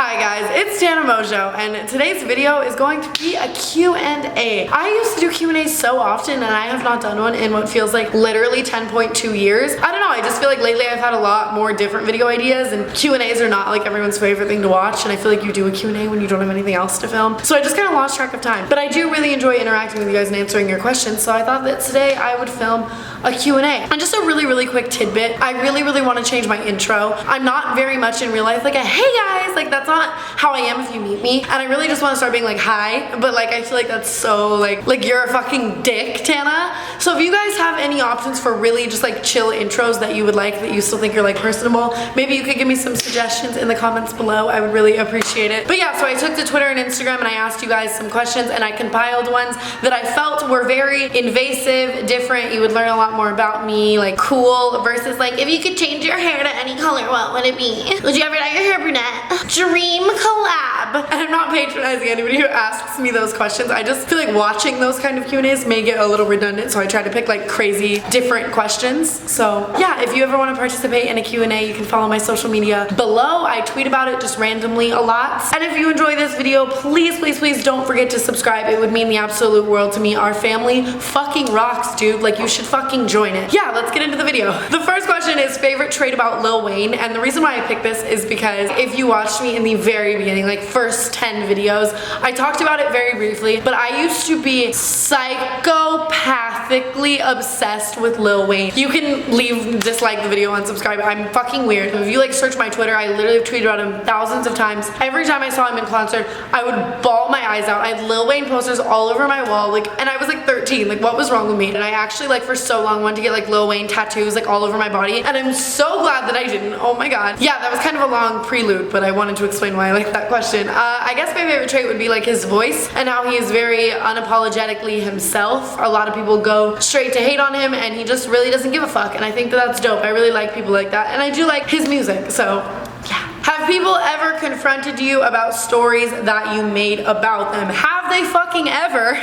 Hi guys, it's Tana Mongeau, and today's video is going to be a Q&A. I used to do Q&As so often, and I have not done one in what feels like literally 10.2 years. I don't know, I just feel like lately I've had a lot more different video ideas, and Q&As are not like everyone's favorite thing to watch, and I feel like you do a Q&A when you don't have anything else to film. So I just kind of lost track of time. But I do really enjoy interacting with you guys and answering your questions, so I thought that today I would film a Q&A. And just a really quick tidbit, I really want to change my intro. I'm not very much in real life like a hey guys, like that's not how I am if you meet me. And I really just want to start being like hi, but like I feel like that's so like you're a fucking dick, Tana. So if you guys have any options for really just like chill intros that you would like, that you still think are like personable, maybe you could give me some suggestions in the comments below. I would really appreciate it. But yeah, so I took to Twitter and Instagram and I asked you guys some questions, and I compiled ones that I felt were very invasive, different. You would learn a lot more about me, like cool versus like if you could change your hair to any color, what would it be? Would you ever dye your hair brunette? Dream collab. And I'm not patronizing anybody who asks me those questions. I just feel like watching those kind of Q&As may get a little redundant, so I try to pick like crazy different questions. So yeah, if you ever want to participate in a Q&A, you can follow my social media below. I tweet about it just randomly a lot. And if you enjoy this video, please don't forget to subscribe. It would mean the absolute world to me. Our family fucking rocks, dude. Like, you should fucking join it. Yeah, let's get into the video. The first question is favorite trait about Lil Wayne, and the reason why I picked this is because if you watched me in the very beginning, like first 10 videos, I talked about it very briefly, but I used to be psychopathically obsessed with Lil Wayne. You can dislike the video, unsubscribe. I'm fucking weird. If you like search my Twitter, I literally have tweeted about him thousands of times. Every time I saw him in concert, I would bawl my eyes out. I had Lil Wayne posters all over my wall, like, and I was like 13. Like, what was wrong with me? And I actually, like, for so long wanted to get like Lil Wayne tattoos like all over my body, and I'm so glad that I didn't. Oh my god. Yeah, that was kind of a long prelude, but I wanted to explain why I like that question. I guess my favorite trait would be like his voice and how he is very unapologetically himself. A lot of people go straight to hate on him, and he just really doesn't give a fuck, and I think that that's dope. I really like people like that, and I do like his music, so yeah. Have people ever confronted you about stories that you made about them? Have they fucking ever?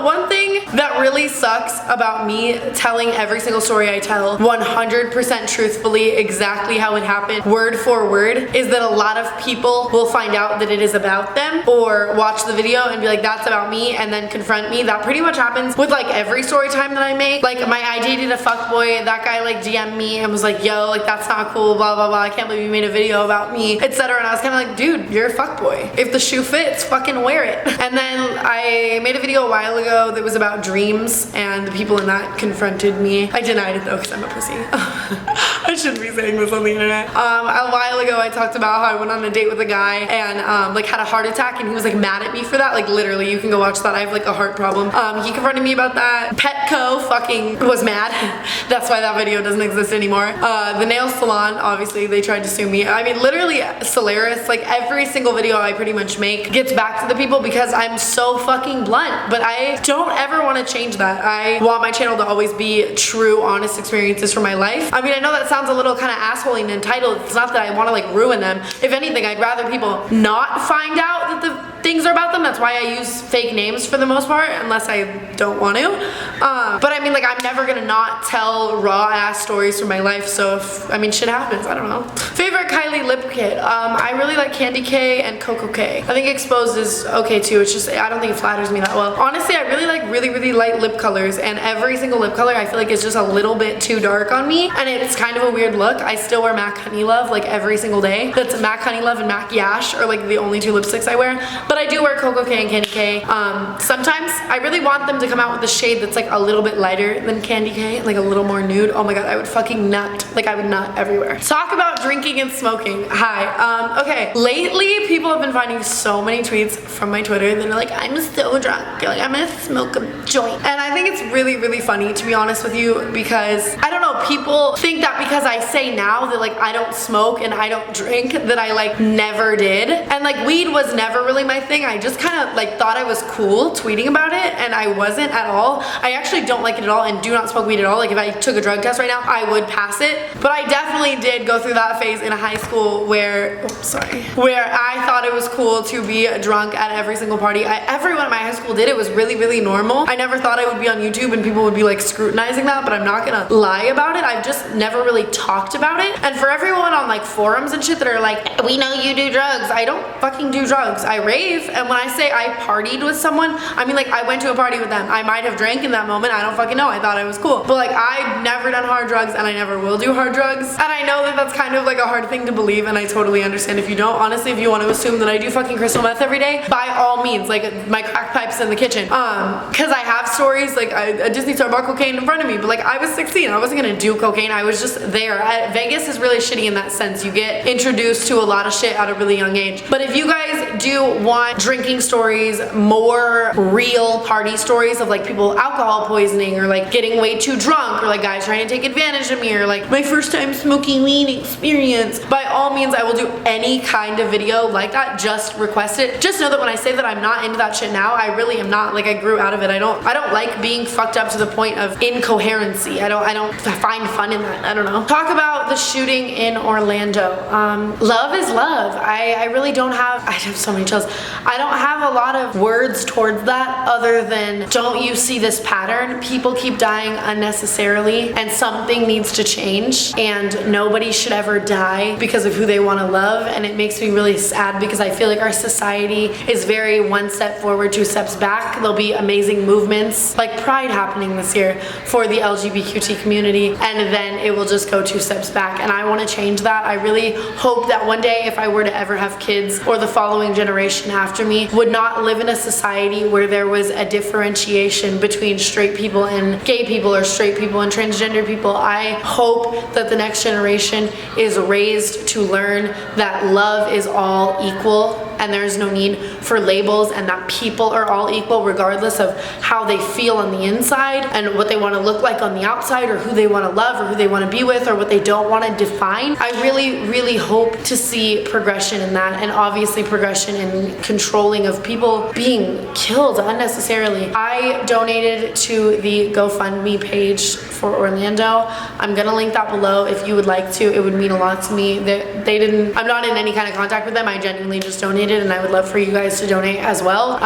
One thing that really sucks about me telling every single story I tell 100% truthfully, exactly how it happened, word for word, is that a lot of people will find out that it is about them, or watch the video and be like, that's about me, and then confront me. That pretty much happens with like every story time that I make. Like, I dated a fuckboy, that guy like DM'd me and was like, yo, like that's not cool, blah blah blah, I can't believe you made a video about me, etc. And I was kind of like, dude, you're a fuckboy. If the shoe fits, fucking wear it. And then I made a video a while ago that was about dreams, and the people in that confronted me. I denied it though, because I'm a pussy. I shouldn't be saying this on the internet. A while ago I talked about how I went on a date with a guy and like had a heart attack, and he was like mad at me for that. Like, literally, you can go watch that. I have like a heart problem. He confronted me about that. Petco fucking was mad. That's why that video doesn't exist anymore. The nail salon, obviously, they tried to sue me. I mean, literally, Solaris, like every single video I pretty much make gets back to the people because I'm so fucking blunt. But I don't ever want to change that. I want my channel to always be true, honest experiences from my life. I mean, I know that sounds a little kind of assholey and entitled. It's not that I want to like ruin them. If anything, I'd rather people not find out that the things are about them. That's why I use fake names for the most part, unless I don't want to. But I mean, like, I'm never gonna not tell raw ass stories from my life, so if, I mean, shit happens, I don't know. Favorite Kylie lip kit? I really like Candy K and Cocoa K. I think Exposed is okay too. It's just, I don't think it flatters me that well. Honestly, I really like really light lip colors, and every single lip color I feel like is just a little bit too dark on me, and it's kind of a weird look. I still wear MAC Honey Love like every single day. That's MAC Honey Love and MAC Yash are like the only two lipsticks I wear, but I do wear Cocoa K and Candy K. Sometimes I really want them to come out with a shade that's like a little bit lighter than Candy K, like a little more nude. Oh my god, I would fucking nut. Like, I would nut everywhere. Talk about drinking and smoking. Hi. Okay. Lately, people have been finding so many tweets from my Twitter that are like, I'm so drunk. Like, I'm gonna smoke a joint. And I think it's really funny, to be honest with you, because I don't know, people think that because I say now that like I don't smoke and I don't drink, that I like never did. And like, weed was never really my thing. I just kind of like thought I was cool tweeting about it, and I wasn't at all. I actually don't like it at all and do not smoke weed at all. Like if I took a drug test right now, I would pass it. But I definitely did go through that phase in high school where, where I thought it was cool to be drunk at every single party. Everyone in my high school did. It was really, really normal. I never thought I would be on YouTube and people would be like scrutinizing that, but I'm not gonna lie about it. I've just never really talked about it. And for everyone on like forums and shit that are like, we know you do drugs. I don't fucking do drugs. I rave. And when I say I partied with someone, I mean like I went to a party with them. I might have drank in that moment. I don't fucking know. I thought I was cool. But like I've never done hard drugs and I never will do hard drugs. And I know that that's kind of like a hard thing to believe, and I totally understand if you don't. Honestly, if you want to assume that I do fucking crystal meth every day, by all means, like my crack pipes in the kitchen. Cause I have stories, like a Disney star bought cocaine in front of me, but like I was 16. I wasn't gonna do cocaine. I was just there. Vegas is really shitty in that sense. You get introduced to a lot of shit at a really young age. But if you guys do want drinking stories, more real party stories of like people alcohol poisoning or like getting way too drunk or like guys trying to take advantage of me or like my first time smoking weed experience, by all means I will do any kind of video like that. Just request it. Just know that when I say that I'm not into that shit now, I really am not. Like I grew out of it. I don't like being fucked up to the point of incoherency. I don't find fun in that. I don't know. Talk about the shooting in Orlando. Love is love. I really don't have, I have so many chills. I don't have a lot of words towards that other than, don't you see this pattern? People keep dying unnecessarily and something needs to change, and nobody should ever die because of who they want to love. And it makes me really sad because I feel like our society is very one step forward, two steps back. There'll be amazing movements like Pride happening this year for the LGBTQ community, and then it will just go two steps back. And I want to change that. I really hope that one day, if I were to ever have kids, or the following generation after me would not live in a society where there was a differentiation between straight people and gay people, or straight people and transgender people. I hope that the next generation is raised to learn that love is all equal and there's no need for labels, and that people are all equal regardless of how they feel on the inside and what they want to look like on the outside, or who they want to love, or who they want to be with, or what they don't want to define. I really, really hope to see progression in that, and obviously progression in controlling of people being killed unnecessarily. I donated to the GoFundMe page for Orlando. I'm gonna link that below if you would like to. It would mean a lot to me. I'm not in any kind of contact with them. I genuinely just donated, and I would love for you guys to donate as well,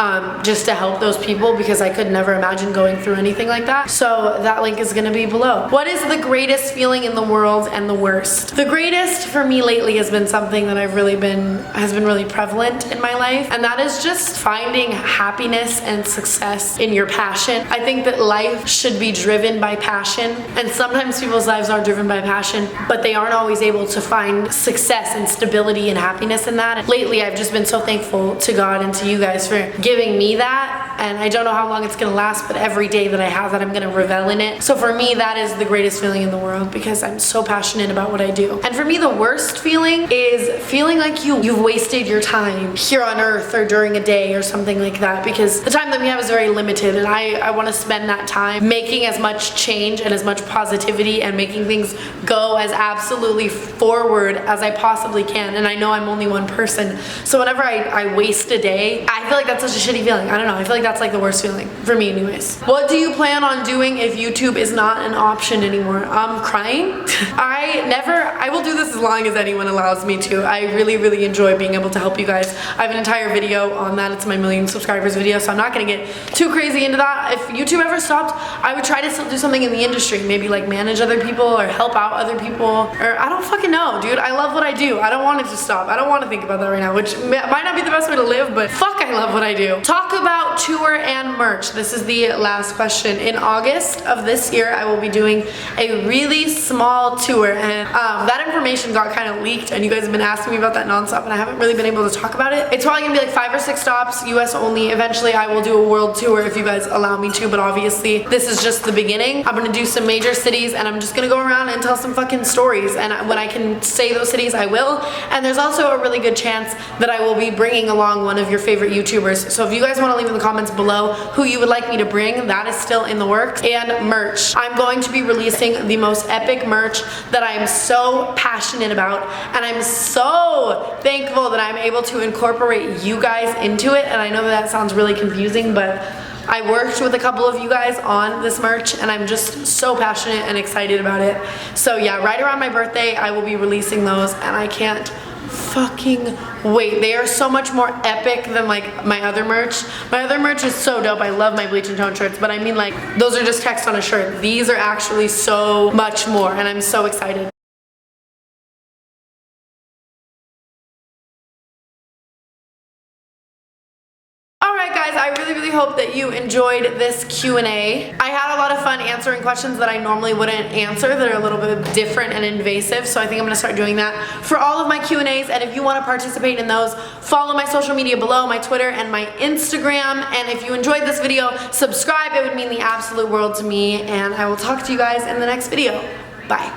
just to help those people, because I could never imagine going through anything like that. So that link is gonna be below. What is the greatest feeling in the world and the worst? The greatest for me lately has been something that has been really prevalent in my life, and that is just finding happiness and success in your passion. I think that life should be driven by passion, and sometimes people's lives are driven by passion, but they aren't always able to find success and stability and happiness in that. And lately I've just been so thankful to God and to you guys for giving me that, and I don't know how long it's gonna last, but every day that I have that, I'm gonna revel in it. So for me, that is the greatest feeling in the world, because I'm so passionate about what I do. And for me, the worst feeling is feeling like you've wasted your time here on earth or during a day or something like that, because the time that we have is very limited, and I want to spend that time making as much change and as much positivity and making things go as absolutely forward as I possibly can. And I know I'm only one person, so whenever I waste a day, I feel like that's such a shitty feeling. I don't know, I feel like that's like the worst feeling for me anyways. What do you plan on doing if YouTube is not an option anymore? Crying. I will do this as long as anyone allows me to. I really, really enjoy being able to help you guys. I have an entire video on that. It's my 1,000,000 subscribers video, so I'm not gonna get too crazy into that. If YouTube ever stopped, I would try to still do something in the industry, maybe like manage other people or help out other people, or I don't fucking know, dude. I love what I do. I don't want it to stop. I don't want to think about that right now, which might not be the best way to live, but fuck, I love what I do. Talk about tour and merch. This is the last question. In August of this year, I will be doing a really small tour, and that information got kind of leaked, and you guys have been asking me about that nonstop, and I haven't really been able to talk about it. It's probably gonna be like 5 or 6 stops, US only. Eventually I will do a world tour if you guys allow me to, but obviously this is just the beginning. I'm gonna do some major cities, and I'm just gonna go around and tell some fucking stories, and when I can say those cities, I will. And there's also a really good chance that I will be bringing along one of your favorite YouTubers. So if you guys want to leave in the comments below who you would like me to bring, that is still in the works. And merch. I'm going to be releasing the most epic merch that I am so passionate about, and I'm so thankful that I'm able to incorporate you guys into it. And I know that sounds really confusing, but I worked with a couple of you guys on this merch, and I'm just so passionate and excited about it. So yeah, right around my birthday, I will be releasing those, and I can't fucking wait. They are so much more epic than like my other merch. My other merch is so dope. I love my bleach and tone shirts, but I mean, like, those are just text on a shirt. These are actually so much more, and I'm so excited. Alright guys, I really hope that you enjoyed this Q&A. I had a lot of fun answering questions that I normally wouldn't answer that are a little bit different and invasive, so I think I'm going to start doing that for all of my Q&As. And if you want to participate in those, follow my social media below, my Twitter and my Instagram. And if you enjoyed this video, subscribe. It would mean the absolute world to me, and I will talk to you guys in the next video. Bye.